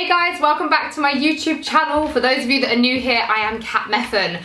guys, welcome back to my YouTube channel. For those of you that are new here, I am Cat Meffan.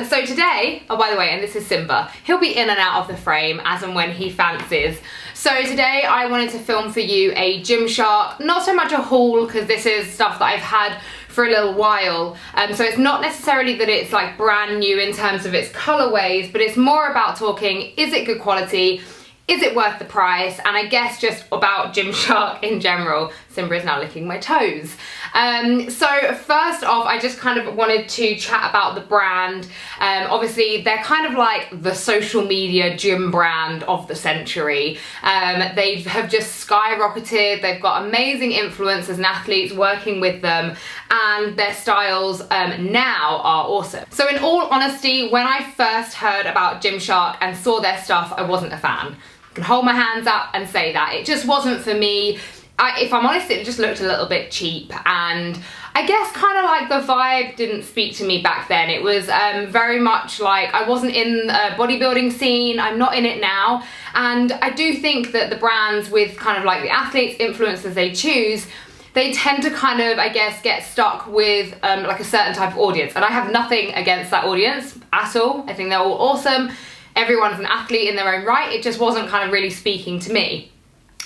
So today, oh by the way, and this is Simba, he'll be in and out of the frame as and when he fancies. So today I wanted to film for you a GYMSHARK, not so much a haul because this is stuff that I've had for a little while. So it's not necessarily that it's like brand new in terms of its colorways, but it's more about talking, is it good quality? Is it worth the price? And I guess just about GYMSHARK in general. Simba is now licking my toes. So first off, I just kind of wanted to chat about the brand. Obviously, they're kind of like the social media gym brand of the century. They have just skyrocketed. They've got amazing influencers and athletes working with them, and their styles now are awesome. So in all honesty, when I first heard about GYMSHARK and saw their stuff, I wasn't a fan. I can hold my hands up and say that. It just wasn't for me. If I'm honest, it just looked a little bit cheap, and I guess kind of like the vibe didn't speak to me back then. It was very much like I wasn't in a bodybuilding scene. I'm not in it now, and I do think that the brands with kind of like the athletes, influencers they choose, they tend to kind of, I guess, get stuck with like a certain type of audience, and I have nothing against that audience at all. I think they're all awesome. Everyone's an athlete in their own right. It just wasn't kind of really speaking to me.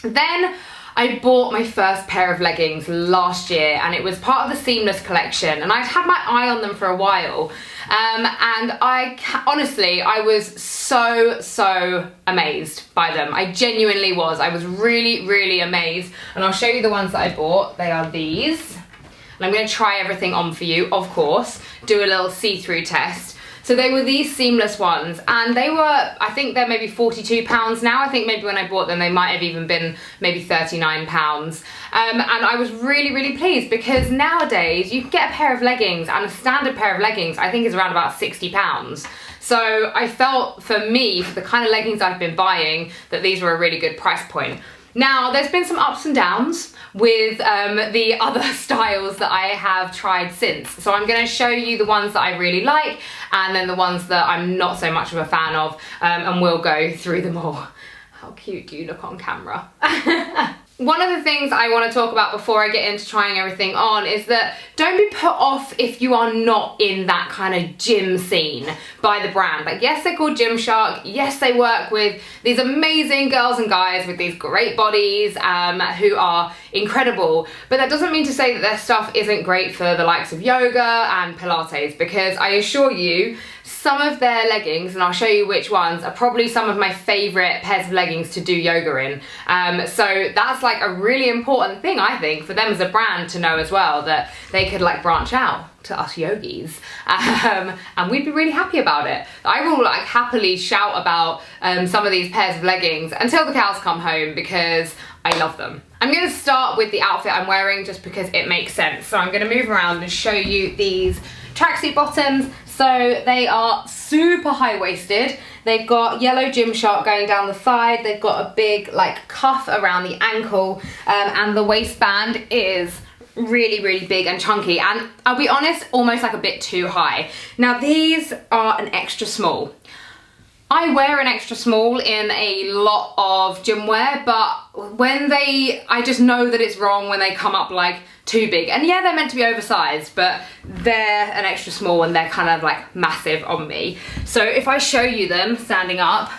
Then I bought my first pair of leggings last year, and it was part of the Seamless collection, and I'd had my eye on them for a while, and honestly, I was so amazed by them. I genuinely was. I was really amazed, and I'll show you the ones that I bought. They are these, and I'm going to try everything on for you, of course, do a little see-through test. So they were these Seamless ones, and they were, I think they're maybe £42 now. I think maybe when I bought them, they might have even been maybe £39. And I was really pleased, because nowadays you can get a pair of leggings, and a standard pair of leggings I think is around about £60. So I felt, for me, for the kind of leggings I've been buying, that these were a really good price point. Now, there's been some ups and downs with the other styles that I have tried since. So I'm going to show you the ones that I really like, and then the ones that I'm not so much of a fan of, and we'll go through them all. How cute do you look on camera? One of the things I want to talk about before I get into trying everything on is that don't be put off if you are not in that kind of gym scene by the brand. Like, yes, they're called GYMSHARK. Yes, they work with these amazing girls and guys with these great bodies who are incredible. But that doesn't mean to say that their stuff isn't great for the likes of yoga and Pilates, because I assure you, some of their leggings, and I'll show you which ones, are probably some of my favourite pairs of leggings to do yoga in. So that's like a really important thing, I think, for them as a brand to know as well, that they could like branch out to us yogis, and we'd be really happy about it. I will like happily shout about some of these pairs of leggings until the cows come home, because I love them. I'm going to start with the outfit I'm wearing just because it makes sense. So I'm going to move around and show you these tracksuit bottoms. So they are super high-waisted. They've got yellow GYMSHARK going down the side. They've got a big like cuff around the ankle, and the waistband is really big and chunky, and I'll be honest, almost like a bit too high. Now these are an extra small. I wear an extra small in a lot of gym wear, but when I just know that it's wrong when they come up like too big. And yeah, they're meant to be oversized, but they're an extra small and they're kind of like massive on me. So if I show you them standing up,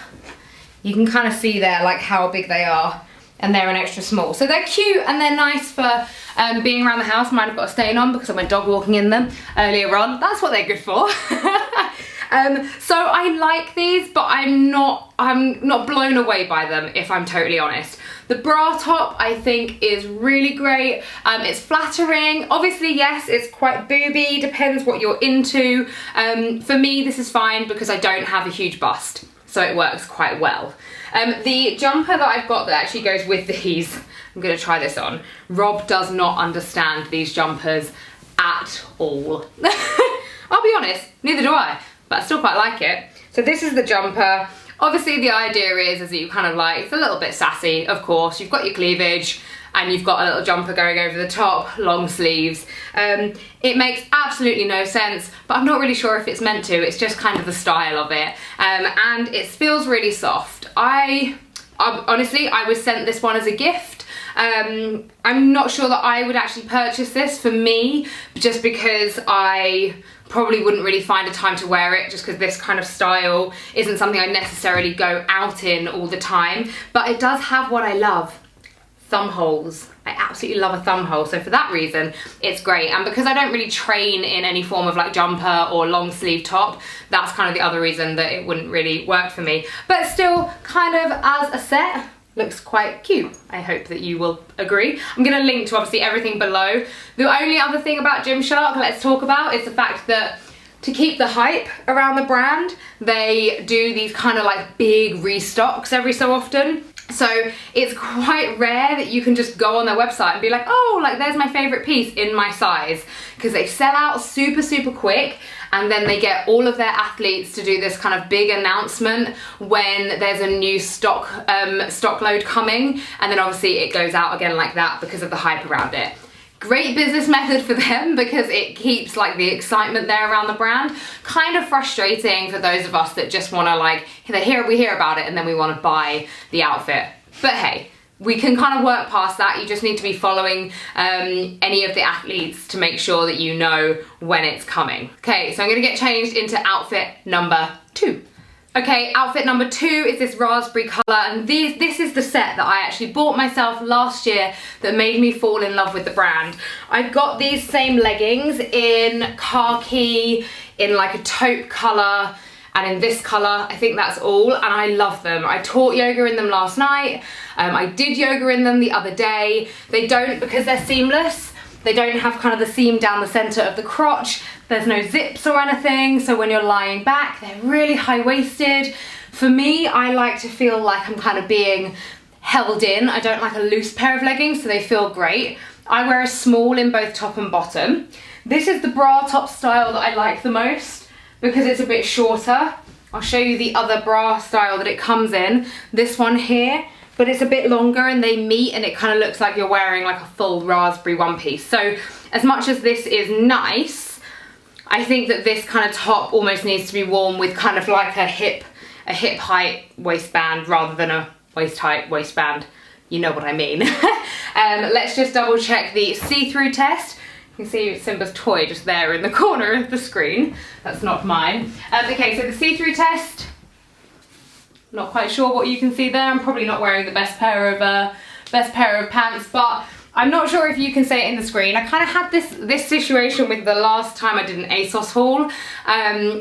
you can kind of see there like how big they are, and they're an extra small. So they're cute and they're nice for being around the house. Mine have got a stain on because I went dog walking in them earlier on. That's what they're good for. So I like these, but I'm not blown away by them, if I'm totally honest. The bra top I think is really great. It's flattering. Obviously, yes, it's quite booby, depends what you're into. For me, this is fine because I don't have a huge bust, so it works quite well. The jumper that I've got that actually goes with these, I'm gonna try this on. Rob does not understand these jumpers at all. I'll be honest, neither do I, but I still quite like it. So this is the jumper. Obviously the idea is that you kind of like, it's a little bit sassy, of course. You've got your cleavage and you've got a little jumper going over the top, long sleeves. It makes absolutely no sense, but I'm not really sure if it's meant to. It's just kind of the style of it. And it feels really soft. Honestly, I was sent this one as a gift. I'm not sure that I would actually purchase this for me, just because I probably wouldn't really find a time to wear it, just because this kind of style isn't something I necessarily go out in all the time. But it does have what I love, thumb holes. I absolutely love a thumb hole, so for that reason it's great. And because I don't really train in any form of like jumper or long sleeve top, that's kind of the other reason that it wouldn't really work for me. But still, kind of as a set, looks quite cute. I hope that you will agree. I'm gonna link to obviously everything below. The only other thing about GYMSHARK let's talk about is the fact that to keep the hype around the brand, they do these kind of like big restocks every so often. So it's quite rare that you can just go on their website and be like, oh, like there's my favorite piece in my size, because they sell out super, super quick. And then they get all of their athletes to do this kind of big announcement when there's a new stock load coming. And then obviously it goes out again like that because of the hype around it. Great business method for them, because it keeps like the excitement there around the brand. Kind of frustrating for those of us that just want to like, we hear about it and then we want to buy the outfit. But hey, we can kind of work past that. You just need to be following any of the athletes to make sure that you know when it's coming. Okay, so I'm gonna get changed into outfit number 2. Okay, outfit number 2 is this raspberry colour, and this is the set that I actually bought myself last year that made me fall in love with the brand. I've got these same leggings in khaki, in like a taupe colour, and in this colour. I think that's all, and I love them. I taught yoga in them last night. I did yoga in them the other day. They don't, because they're seamless, they don't have kind of the seam down the centre of the crotch. There's no zips or anything, so when you're lying back, they're really high-waisted. For me, I like to feel like I'm kind of being held in. I don't like a loose pair of leggings, so they feel great. I wear a small in both top and bottom. This is the bra top style that I like the most, because it's a bit shorter. I'll show you the other bra style that it comes in. This one here, but it's a bit longer and they meet and it kind of looks like you're wearing like a full raspberry one piece. So as much as this is nice, I think that this kind of top almost needs to be worn with kind of like a hip height waistband rather than a waist height waistband. You know what I mean. Let's just double check the see-through test. You can see Simba's toy just there in the corner of the screen. That's not mine. Okay, so the see-through test. Not quite sure what you can see there. I'm probably not wearing the best pair of pants, but I'm not sure if you can see it in the screen. I kind of had this situation with the last time I did an ASOS haul,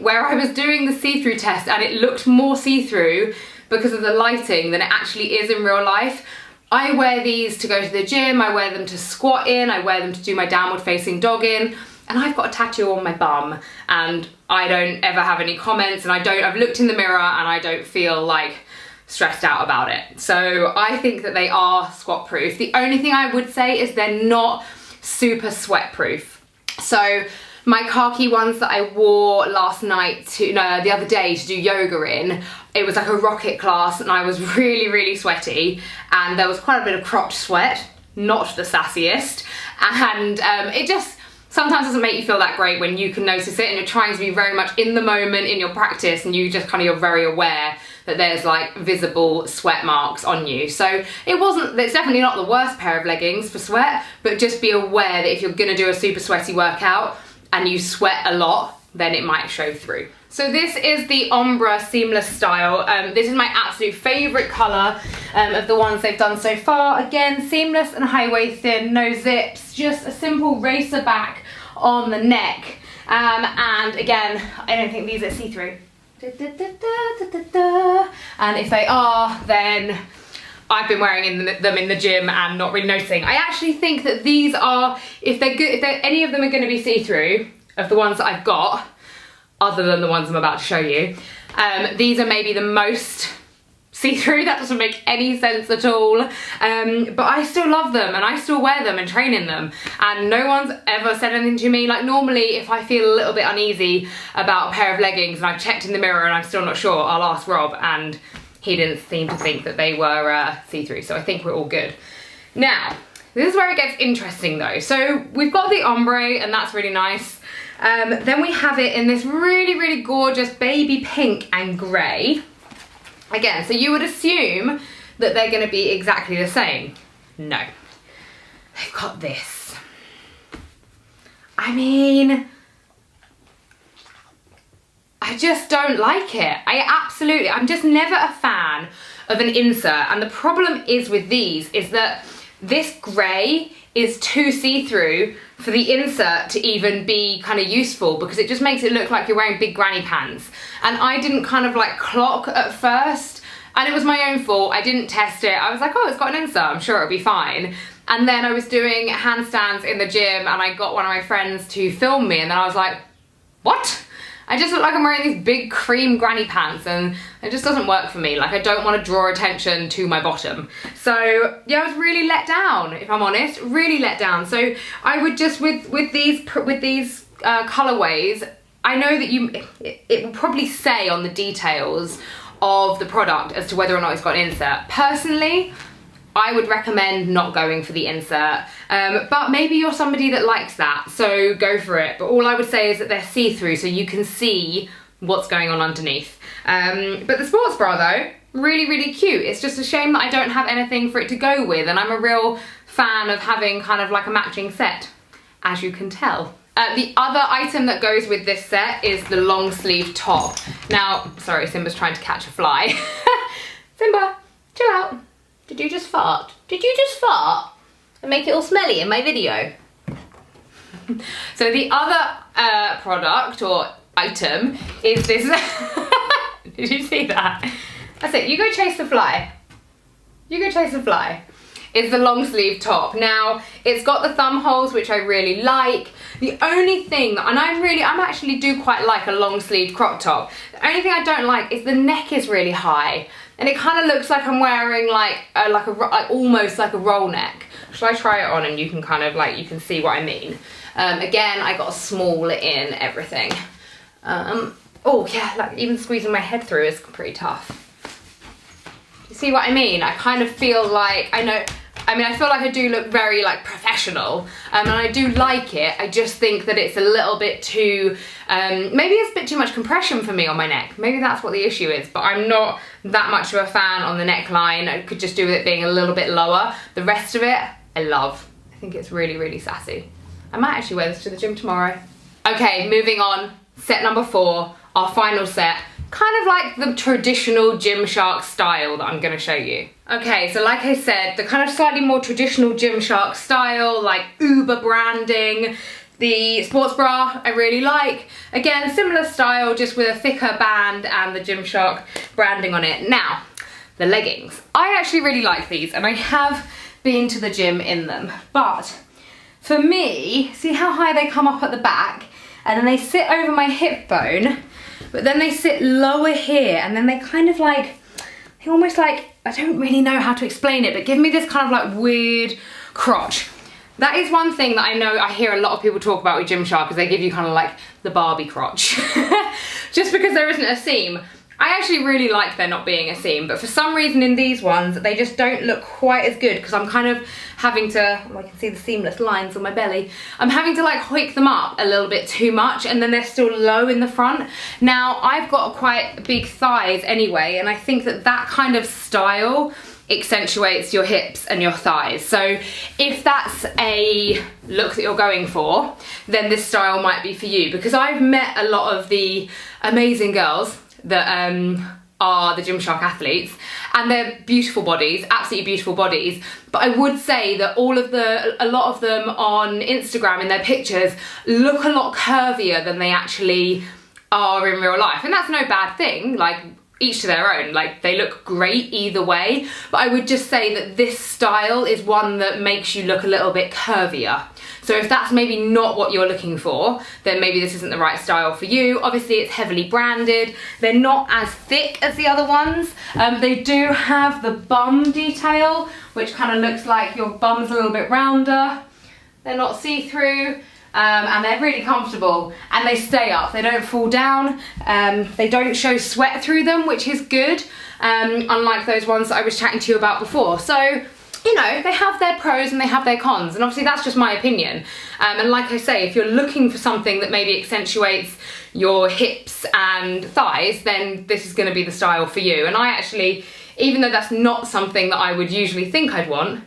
where I was doing the see-through test and it looked more see-through because of the lighting than it actually is in real life. I wear these to go to the gym, I wear them to squat in, I wear them to do my downward facing dog in, and I've got a tattoo on my bum and I don't ever have any comments, and I've looked in the mirror and I don't feel like stressed out about it. So I think that they are squat proof. The only thing I would say is they're not super sweat proof. So my khaki ones that I wore the other day to do yoga in, it was like a rocket class and I was really, really sweaty and there was quite a bit of crotch sweat, not the sassiest, and it just sometimes doesn't make you feel that great when you can notice it and you're trying to be very much in the moment in your practice and you just kind of, you're very aware that there's like visible sweat marks on you. So it's definitely not the worst pair of leggings for sweat, but just be aware that if you're gonna do a super sweaty workout and you sweat a lot, then it might show through. So this is the Ombre seamless style. This is my absolute favorite color of the ones they've done so far. Again, seamless and high-waisted, no zips, just a simple racer back on the neck. And again, I don't think these are see-through. And if they are, then I've been wearing them in the gym and not really noticing. I actually think that these are, if any of them are going to be see-through, of the ones that I've got, other than the ones I'm about to show you, these are maybe the most see-through. That doesn't make any sense at all, but I still love them and I still wear them and train in them, and no one's ever said anything to me. Like normally if I feel a little bit uneasy about a pair of leggings and I've checked in the mirror and I'm still not sure, I'll ask Rob, and he didn't seem to think that they were see-through, so I think we're all good. Now, this is where it gets interesting though. So we've got the ombre and that's really nice. Then we have it in this really, really gorgeous baby pink and grey. Again, so you would assume that they're going to be exactly the same. No. they've got this. I mean, I just don't like it. I'm just never a fan of an insert. And the problem is with these is that this grey is too see-through for the insert to even be kind of useful, because it just makes it look like you're wearing big granny pants. And I didn't kind of like clock at first, and it was my own fault. I didn't test it. I was like, oh, it's got an insert, I'm sure it'll be fine. And then I was doing handstands in the gym and I got one of my friends to film me, and then I was like, what? I just look like I'm wearing these big cream granny pants, and it just doesn't work for me. Like, I don't want to draw attention to my bottom. So yeah, I was really let down, if I'm honest, really let down. So I would just, with these colorways, I know that it will probably say on the details of the product as to whether or not it's got an insert. Personally, I would recommend not going for the insert, but maybe you're somebody that likes that, so go for it. But all I would say is that they're see-through, so you can see what's going on underneath. But the sports bra though, really, really cute. It's just a shame that I don't have anything for it to go with, and I'm a real fan of having kind of like a matching set, as you can tell. The other item that goes with this set is the long sleeve top. Now, sorry, Simba's trying to catch a fly. Simba, chill out. Did you just fart? Did you just fart and make it all smelly in my video? So the other product or item is this. Did you see that? That's it, you go chase the fly. You go chase the fly. Is the long sleeve top. Now, it's got the thumb holes, which I really like. The only thing, and I'm actually do quite like a long sleeve crop top. The only thing I don't like is the neck is really high. And it kind of looks like I'm wearing like almost like a roll neck. Shall I try it on and you can kind of like, you can see what I mean. Again, I got a small in everything. Oh yeah, like even squeezing my head through is pretty tough. You see what I mean? I kind of feel like, I feel like I do look very like professional, and I do like it. I just think that it's a little bit too, maybe it's a bit too much compression for me on my neck. Maybe that's what the issue is, but I'm not that much of a fan on the neckline. I could just do with it being a little bit lower. The rest of it, I love. I think it's really, really sassy. I might actually wear this to the gym tomorrow. Okay, moving on. Set number 4, our final set. Kind of like the traditional GYMSHARK style that I'm gonna show you. Okay, so like I said, the kind of slightly more traditional GYMSHARK style, like Uber branding. The sports bra I really like. Again, similar style, just with a thicker band and the GYMSHARK branding on it. Now, the leggings. I actually really like these, and I have been to the gym in them. But for me, see how high they come up at the back, and then they sit over my hip bone, but then they sit lower here, and then they kind of like, they almost like, I don't really know how to explain it, but give me this kind of like weird crotch. That is one thing that I know I hear a lot of people talk about with GYMSHARK, is they give you kind of like the Barbie crotch. Just because there isn't a seam. I actually really like there not being a seam, but for some reason in these ones, they just don't look quite as good, because I'm kind of having to, oh, I can see the seamless lines on my belly. I'm having to like hoik them up a little bit too much, and then they're still low in the front. Now, I've got quite big thighs anyway, and I think that that kind of style accentuates your hips and your thighs. So if that's a look that you're going for, then this style might be for you, because I've met a lot of the amazing girls that are the GYMSHARK athletes, and they're beautiful bodies, absolutely beautiful bodies, but I would say that a lot of them on Instagram in their pictures look a lot curvier than they actually are in real life, and that's no bad thing, like each to their own, like they look great either way, but I would just say that this style is one that makes you look a little bit curvier. So if that's maybe not what you're looking for, then maybe this isn't the right style for you. Obviously it's heavily branded. They're not as thick as the other ones. They do have the bum detail, which kind of looks like your bum's a little bit rounder. They're not see-through, and they're really comfortable, and they stay up. They don't fall down. They don't show sweat through them, which is good, unlike those ones that I was chatting to you about before. So, you know, they have their pros and they have their cons, and obviously that's just my opinion. And like I say, if you're looking for something that maybe accentuates your hips and thighs, then this is going to be the style for you. And I actually, even though that's not something that I would usually think I'd want,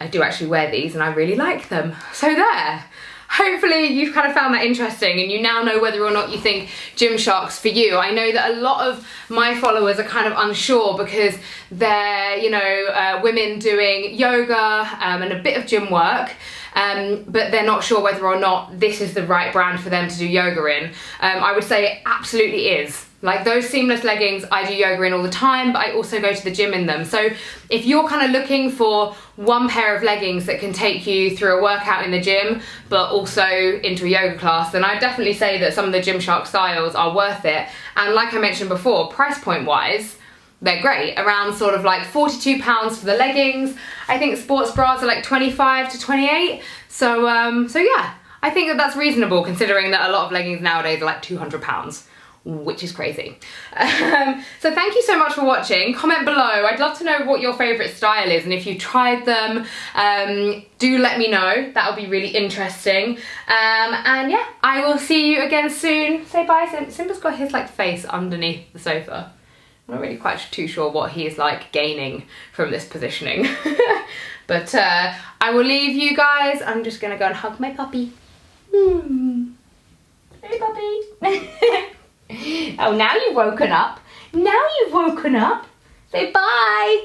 I do actually wear these and I really like them. So there. Hopefully you've kind of found that interesting and you now know whether or not you think Gymshark's for you. I know that a lot of my followers are kind of unsure because they're, you know, women doing yoga and a bit of gym work, but they're not sure whether or not this is the right brand for them to do yoga in. I would say it absolutely is. Like those seamless leggings, I do yoga in all the time, but I also go to the gym in them. So if you're kind of looking for one pair of leggings that can take you through a workout in the gym, but also into a yoga class, then I'd definitely say that some of the Gymshark styles are worth it. And like I mentioned before, price point wise, they're great. Around sort of like £42 for the leggings. I think sports bras are like 25 to 28. So yeah, I think that that's reasonable considering that a lot of leggings nowadays are like £200. Which is crazy. So thank you so much for watching. Comment below. I'd love to know what your favourite style is and if you tried them, do let me know. That would be really interesting. And yeah, I will see you again soon. Say bye. Simba's got his like face underneath the sofa. I'm not really quite too sure what he is like gaining from this positioning. But I will leave you guys. I'm just gonna go and hug my puppy. Hey puppy. Oh, now you've woken up. Now you've woken up. Say bye.